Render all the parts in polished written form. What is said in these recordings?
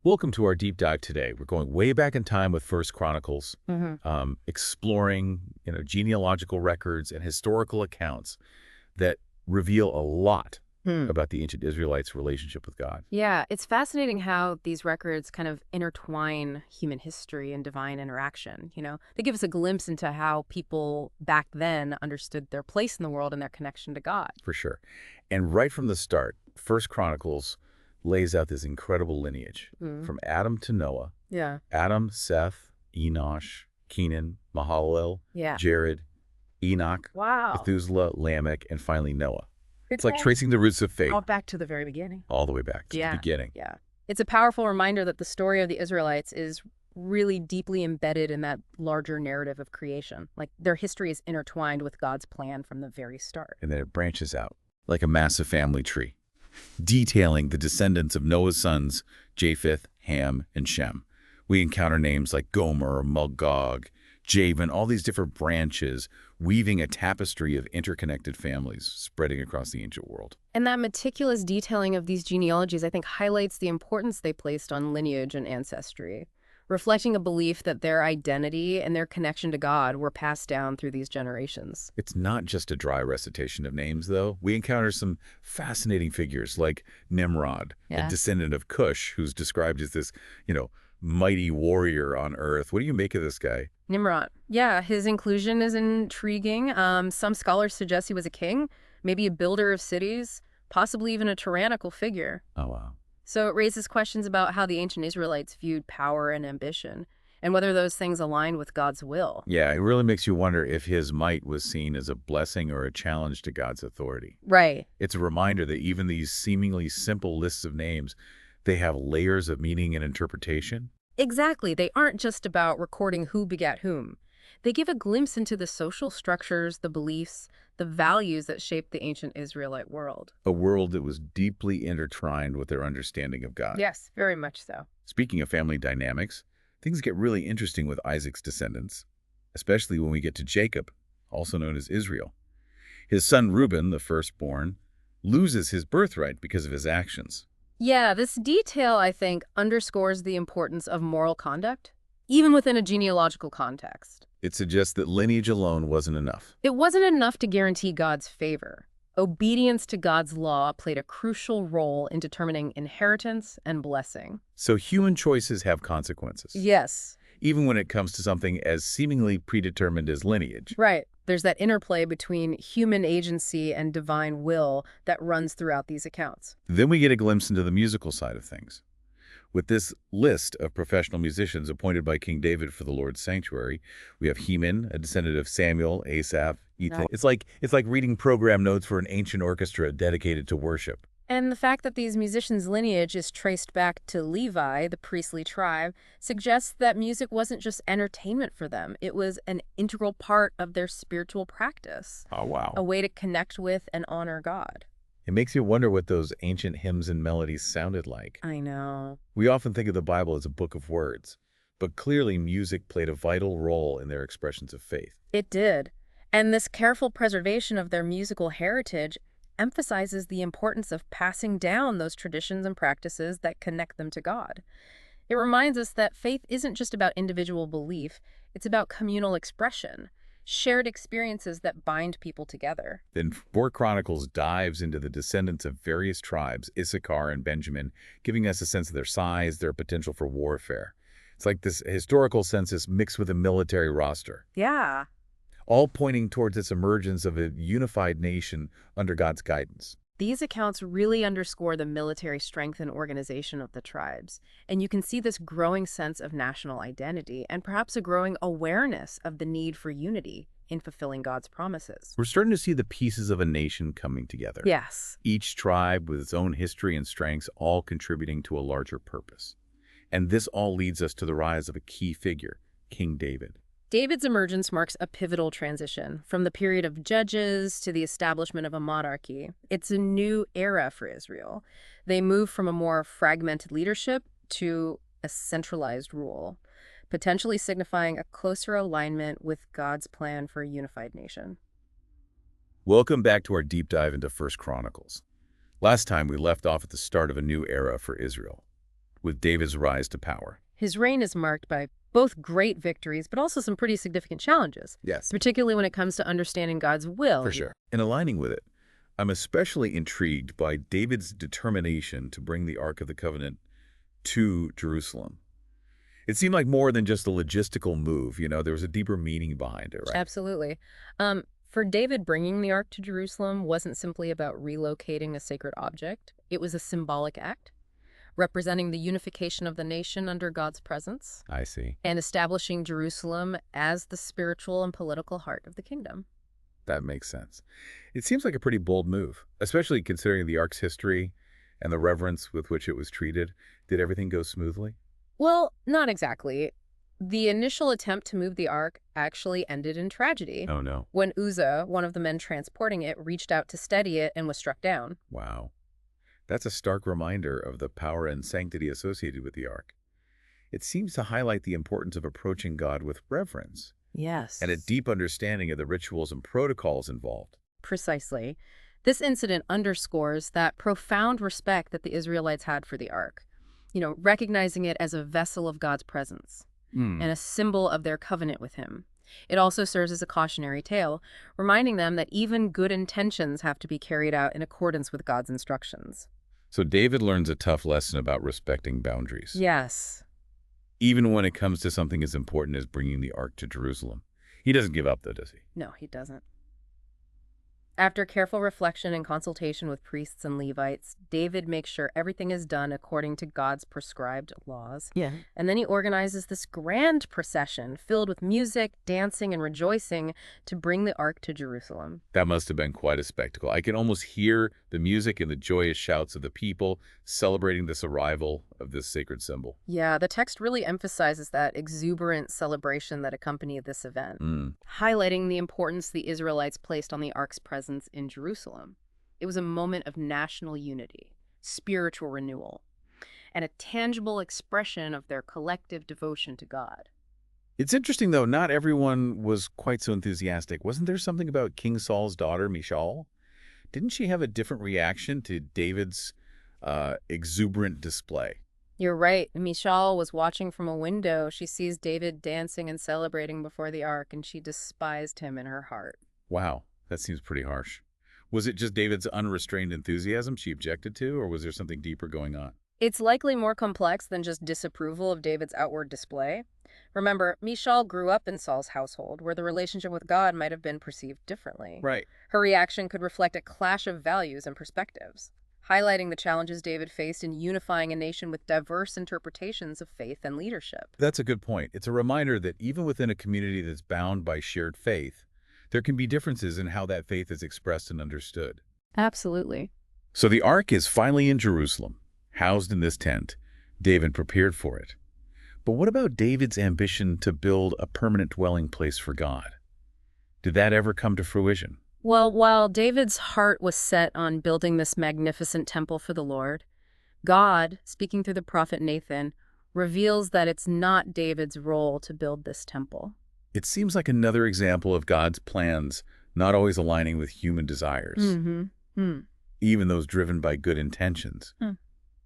Welcome to our deep dive today. We're going way back in time with First Chronicles, exploring genealogical records and historical accounts that reveal a lot Hmm. about the ancient Israelites' relationship with God. Yeah, it's fascinating how these records kind of intertwine human history and divine interaction. They give us a glimpse into how people back then understood their place in the world and their connection to God. For sure. And right from the start, First Chronicles lays out this incredible lineage Hmm. from Adam to Noah. Yeah. Adam, Seth, Enosh, Kenan, Mahalalel, Yeah. Jared, Enoch, Wow. Methuselah, Lamech, and finally Noah. It's It's like tracing the roots of faith all back to the very beginning. all the way back to the Yeah. beginning. Yeah. It's a powerful reminder that the story of the Israelites is really deeply embedded in that larger narrative of creation. Like their history is intertwined with God's plan from the very start. And then it branches out like a massive family tree, detailing the descendants of Noah's sons, Japheth, Ham, and Shem. We encounter names like Gomer, Magog, Javan, all these different branches, weaving a tapestry of interconnected families spreading across the ancient world. And that meticulous detailing of these genealogies, I think, highlights the importance they placed on lineage and ancestry, reflecting a belief that their identity and their connection to God were passed down through these generations. It's not just a dry recitation of names, though. We encounter some fascinating figures like Nimrod, a Yeah. descendant of Cush, who's described as this, mighty warrior on Earth. What do you make of this guy? Nimrod. Yeah, his inclusion is intriguing. Some scholars suggest he was a king, maybe a builder of cities, possibly even a tyrannical figure. Oh, wow. So it raises questions about how the ancient Israelites viewed power and ambition, and whether those things aligned with God's will. Yeah, it really makes you wonder if his might was seen as a blessing or a challenge to God's authority. Right. It's a reminder that even these seemingly simple lists of names, they have layers of meaning and interpretation. Exactly. They aren't just about recording who begat whom. They give a glimpse into the social structures, the beliefs, the values that shaped the ancient Israelite world. A world that was deeply intertwined with their understanding of God. Yes, very much so. Speaking of family dynamics, things get really interesting with Isaac's descendants, especially when we get to Jacob, also known as Israel. His son Reuben, the firstborn, loses his birthright because of his actions. Yeah, this detail, I think, underscores the importance of moral conduct, even within a genealogical context. It suggests that lineage alone wasn't enough. It wasn't enough to guarantee God's favor. Obedience to God's law played a crucial role in determining inheritance and blessing. So human choices have consequences, Yes, even when it comes to something as seemingly predetermined as lineage. right. There's that interplay between human agency and divine will that runs throughout these accounts. Then we get a glimpse into the musical side of things. With this list of professional musicians appointed by King David for the Lord's sanctuary, we have Heman, a descendant of Samuel, Asaph, Ethan. No. It's like reading program notes for an ancient orchestra dedicated to worship. And the fact that these musicians' lineage is traced back to Levi, the priestly tribe, suggests that music wasn't just entertainment for them. It was an integral part of their spiritual practice, Oh, wow. a way to connect with and honor God. It makes you wonder what those ancient hymns and melodies sounded like. I know. We often think of the Bible as a book of words, but clearly music played a vital role in their expressions of faith. It did. And this careful preservation of their musical heritage emphasizes the importance of passing down those traditions and practices that connect them to God. It reminds us that faith isn't just about individual belief, it's about communal expression, shared experiences that bind people together. Then 4 Chronicles dives into the descendants of various tribes, Issachar and Benjamin, giving us a sense of their size, their potential for warfare. It's like this historical census mixed with a military roster, Yeah. all pointing towards its emergence of a unified nation under God's guidance. These accounts really underscore the military strength and organization of the tribes, and you can see this growing sense of national identity and perhaps a growing awareness of the need for unity in fulfilling God's promises. We're starting to see the pieces of a nation coming together. Yes. Each tribe with its own history and strengths, all contributing to a larger purpose. And this all leads us to the rise of a key figure, King David. David's emergence marks a pivotal transition from the period of judges to the establishment of a monarchy. It's a new era for Israel. They move from a more fragmented leadership to a centralized rule, potentially signifying a closer alignment with God's plan for a unified nation. Welcome back to our deep dive into First Chronicles. Last time we left off at the start of a new era for Israel. with David's rise to power. His reign is marked by both great victories, but also some pretty significant challenges, Yes, particularly when it comes to understanding God's will. for sure. In aligning with it, I'm especially intrigued by David's determination to bring the Ark of the Covenant to Jerusalem. It seemed like more than just a logistical move, there was a deeper meaning behind it, right? Absolutely. For David, bringing the Ark to Jerusalem wasn't simply about relocating a sacred object. It was a symbolic act, representing the unification of the nation under God's presence I see. and establishing Jerusalem as the spiritual and political heart of the kingdom. That makes sense. It seems like a pretty bold move, especially considering the Ark's history and the reverence with which it was treated. Did everything go smoothly? Well, not exactly. The initial attempt to move the Ark actually ended in tragedy Oh, no. when Uzzah, one of the men transporting it, reached out to steady it and was struck down. Wow. That's a stark reminder of the power and sanctity associated with the Ark. It seems to highlight the importance of approaching God with reverence Yes. and a deep understanding of the rituals and protocols involved. Precisely. This incident underscores that profound respect that the Israelites had for the Ark, recognizing it as a vessel of God's presence and a symbol of their covenant with him. It also serves as a cautionary tale, reminding them that even good intentions have to be carried out in accordance with God's instructions. So David learns a tough lesson about respecting boundaries, Yes. even when it comes to something as important as bringing the Ark to Jerusalem. He doesn't give up, though, does he? No, he doesn't. After careful reflection and consultation with priests and Levites, David makes sure everything is done according to God's prescribed laws. Yeah. And then he organizes this grand procession filled with music, dancing, and rejoicing to bring the Ark to Jerusalem. That must have been quite a spectacle. I can almost hear the music and the joyous shouts of the people celebrating this arrival of this sacred symbol. Yeah, the text really emphasizes that exuberant celebration that accompanied this event, highlighting the importance the Israelites placed on the Ark's presence in Jerusalem. It was a moment of national unity, spiritual renewal, and a tangible expression of their collective devotion to God. It's interesting, though, not everyone was quite so enthusiastic. Wasn't there something about King Saul's daughter, Michal? Didn't she have a different reaction to David's exuberant display? You're right. Michal was watching from a window. She sees David dancing and celebrating before the Ark, and she despised him in her heart. Wow, that seems pretty harsh. Was it just David's unrestrained enthusiasm she objected to, or was there something deeper going on? It's likely more complex than just disapproval of David's outward display. Remember, Michal grew up in Saul's household, where the relationship with God might have been perceived differently. Right. Her reaction could reflect a clash of values and perspectives, highlighting the challenges David faced in unifying a nation with diverse interpretations of faith and leadership. That's a good point. It's a reminder that even within a community that's bound by shared faith, there can be differences in how that faith is expressed and understood. Absolutely. So the Ark is finally in Jerusalem, housed in this tent. David prepared for it. But what about David's ambition to build a permanent dwelling place for God? Did that ever come to fruition? Well, while David's heart was set on building this magnificent temple for the Lord, God, speaking through the prophet Nathan, reveals that it's not David's role to build this temple. It seems like another example of God's plans not always aligning with human desires, even those driven by good intentions.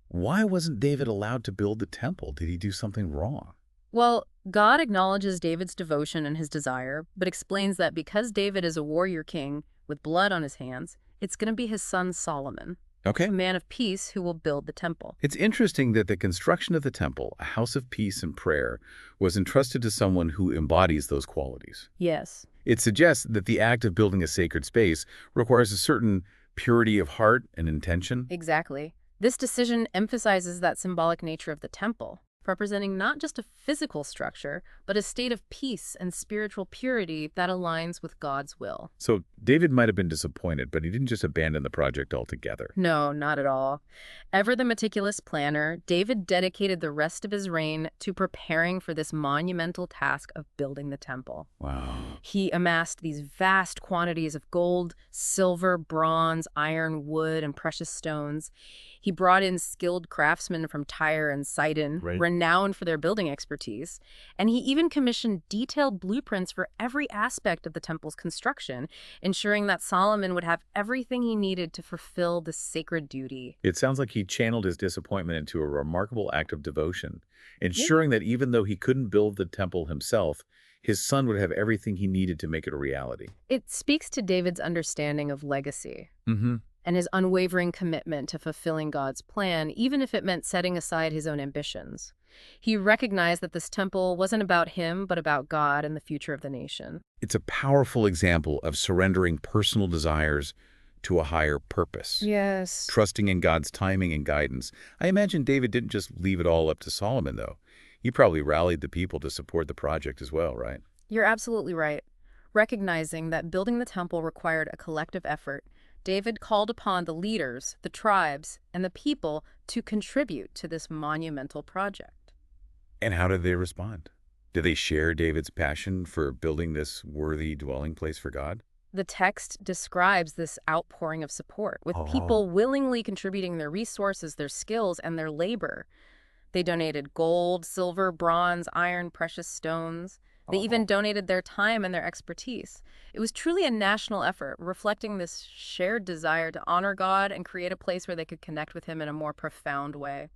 Why wasn't David allowed to build the temple? Did he do something wrong? Well, God acknowledges David's devotion and his desire, but explains that because David is a warrior king with blood on his hands, it's going to be his son Solomon, Okay. a man of peace who will build the temple. It's interesting that the construction of the temple, a house of peace and prayer, was entrusted to someone who embodies those qualities. Yes. It suggests that the act of building a sacred space requires a certain purity of heart and intention. Exactly. This decision emphasizes that symbolic nature of the temple, representing not just a physical structure, but a state of peace and spiritual purity that aligns with God's will. So David might have been disappointed, but he didn't just abandon the project altogether. No, not at all. Ever the meticulous planner, David dedicated the rest of his reign to preparing for this monumental task of building the temple. Wow. He amassed these vast quantities of gold, silver, bronze, iron, wood, and precious stones. He brought in skilled craftsmen from Tyre and Sidon, Right. renowned for their building expertise, and he even commissioned detailed blueprints for every aspect of the temple's construction, ensuring that Solomon would have everything he needed to fulfill this sacred duty. It sounds like he channeled his disappointment into a remarkable act of devotion, ensuring that even though he couldn't build the temple himself, his son would have everything he needed to make it a reality. It speaks to David's understanding of legacy Mm-hmm. and his unwavering commitment to fulfilling God's plan, even if it meant setting aside his own ambitions. He recognized that this temple wasn't about him, but about God and the future of the nation. It's a powerful example of surrendering personal desires to a higher purpose. Yes. Trusting in God's timing and guidance. I imagine David didn't just leave it all up to Solomon, though. He probably rallied the people to support the project as well, right? You're absolutely right. Recognizing that building the temple required a collective effort, David called upon the leaders, the tribes, and the people to contribute to this monumental project. And how did they respond? Did they share David's passion for building this worthy dwelling place for God? The text describes this outpouring of support, with Oh. people willingly contributing their resources, their skills, and their labor. They donated gold, silver, bronze, iron, precious stones. They even donated their time and their expertise. It was truly a national effort, reflecting this shared desire to honor God and create a place where they could connect with Him in a more profound way.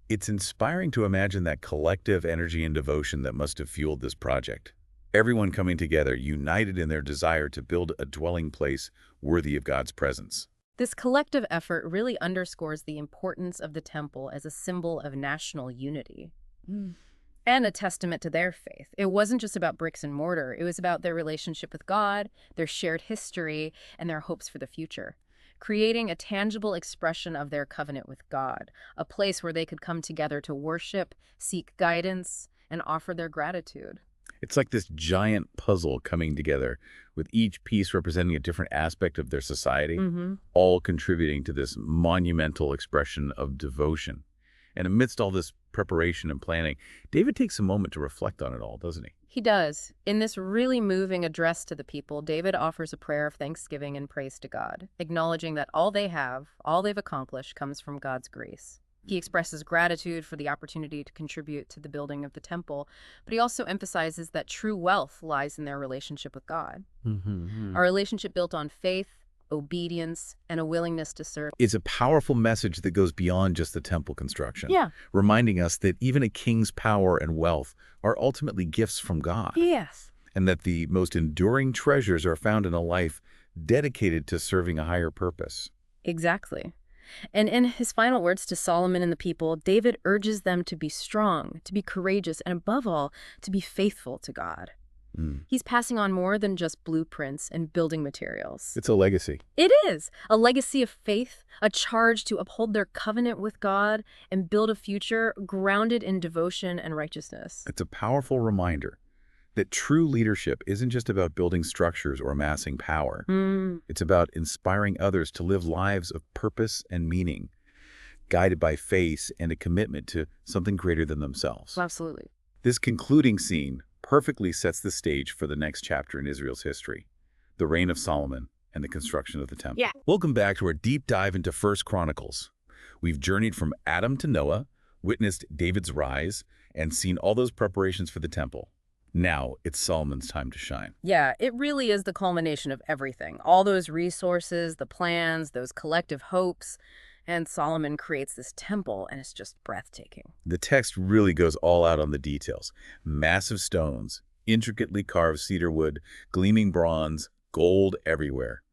It's inspiring to imagine that collective energy and devotion that must have fueled this project. Everyone coming together, united in their desire to build a dwelling place worthy of God's presence. This collective effort really underscores the importance of the temple as a symbol of national unity. And a testament to their faith. It wasn't just about bricks and mortar. It was about their relationship with God, their shared history, and their hopes for the future, creating a tangible expression of their covenant with God, a place where they could come together to worship, seek guidance, and offer their gratitude. It's like this giant puzzle coming together, with each piece representing a different aspect of their society, all contributing to this monumental expression of devotion. And amidst all this preparation and planning, David takes a moment to reflect on it all, doesn't he? He does. In this really moving address to the people, David offers a prayer of thanksgiving and praise to God, acknowledging that all they have, all they've accomplished, comes from God's grace. He expresses gratitude for the opportunity to contribute to the building of the temple, but he also emphasizes that true wealth lies in their relationship with God. A relationship built on faith, obedience, and a willingness to serve. It's a powerful message that goes beyond just the temple construction, Yeah. reminding us that even a king's power and wealth are ultimately gifts from God, Yes. and that the most enduring treasures are found in a life dedicated to serving a higher purpose. Exactly. And in his final words to Solomon and the people, David urges them to be strong, to be courageous, and above all, to be faithful to God. He's passing on more than just blueprints and building materials. It's a legacy. It is a legacy of faith, a charge to uphold their covenant with God and build a future grounded in devotion and righteousness. It's a powerful reminder that true leadership isn't just about building structures or amassing power. It's about inspiring others to live lives of purpose and meaning, guided by faith and a commitment to something greater than themselves. Absolutely. This concluding scene perfectly sets the stage for the next chapter in Israel's history, the reign of Solomon and the construction of the temple. Yeah. Welcome back to our deep dive into 1 Chronicles. We've journeyed from Adam to Noah, witnessed David's rise, and seen all those preparations for the temple. Now it's Solomon's time to shine. Yeah, it really is the culmination of everything. All those resources, the plans, those collective hopes, and Solomon creates this temple, and it's just breathtaking. The text really goes all out on the details. Massive stones, intricately carved cedar wood, gleaming bronze, gold everywhere.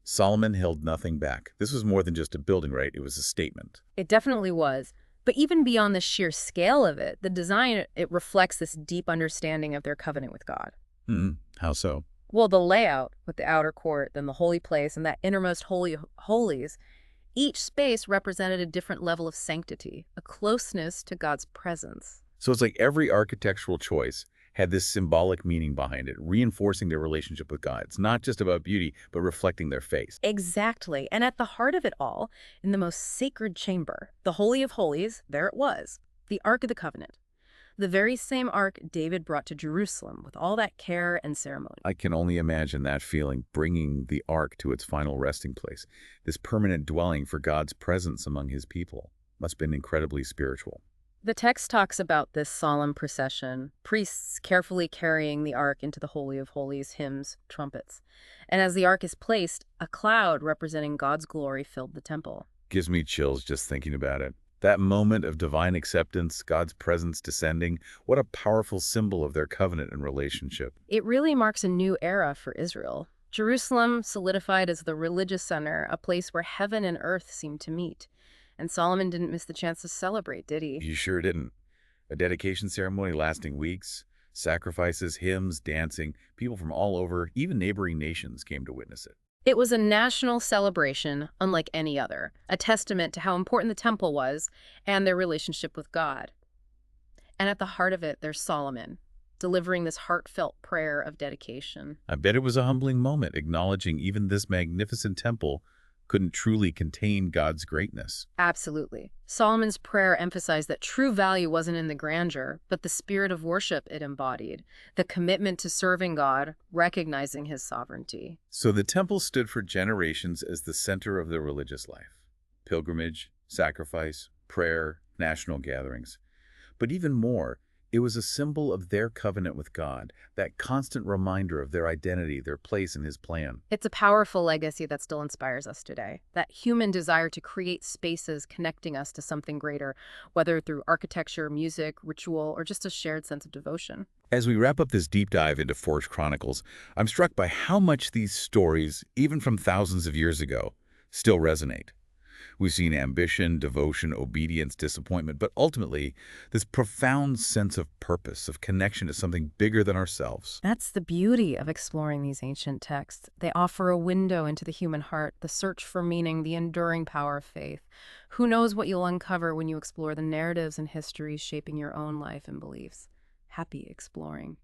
Solomon held nothing back. This was more than just a building, right? It was a statement. It definitely was. But even beyond the sheer scale of it, the design, it reflects this deep understanding of their covenant with God. How so? Well, the layout with the outer court, then the holy place, and that innermost holy of holies, each space represented a different level of sanctity, a closeness to God's presence. So it's like every architectural choice had this symbolic meaning behind it, reinforcing their relationship with God. It's not just about beauty, but reflecting their faith. Exactly. And at the heart of it all, in the most sacred chamber, the Holy of Holies, there it was, the Ark of the Covenant. The very same ark David brought to Jerusalem with all that care and ceremony. I can only imagine that feeling, bringing the ark to its final resting place. This permanent dwelling for God's presence among his people must have been incredibly spiritual. The text talks about this solemn procession, priests carefully carrying the ark into the Holy of Holies, hymns, trumpets. And as the ark is placed, a cloud representing God's glory filled the temple. Gives me chills just thinking about it. That moment of divine acceptance, God's presence descending, what a powerful symbol of their covenant and relationship. It really marks a new era for Israel. Jerusalem solidified as the religious center, a place where heaven and earth seemed to meet. And Solomon didn't miss the chance to celebrate, did he? You sure didn't. A dedication ceremony lasting weeks, sacrifices, hymns, dancing, people from all over, even neighboring nations came to witness it. It was a national celebration unlike any other, a testament to how important the temple was and their relationship with God. And at the heart of it, there's Solomon, delivering this heartfelt prayer of dedication. I bet it was a humbling moment, acknowledging even this magnificent temple couldn't truly contain God's greatness. Absolutely. Solomon's prayer emphasized that true value wasn't in the grandeur, but the spirit of worship it embodied, the commitment to serving God, recognizing his sovereignty. So the temple stood for generations as the center of their religious life. Pilgrimage, sacrifice, prayer, national gatherings. But even more, it was a symbol of their covenant with God, that constant reminder of their identity, their place in his plan. It's a powerful legacy that still inspires us today, that human desire to create spaces connecting us to something greater, whether through architecture, music, ritual, or just a shared sense of devotion. As we wrap up this deep dive into Forged Chronicles, I'm struck by how much these stories, even from thousands of years ago, still resonate. We've seen ambition, devotion, obedience, disappointment, but ultimately, this profound sense of purpose, of connection to something bigger than ourselves. That's the beauty of exploring these ancient texts. They offer a window into the human heart, the search for meaning, the enduring power of faith. Who knows what you'll uncover when you explore the narratives and histories shaping your own life and beliefs. Happy exploring.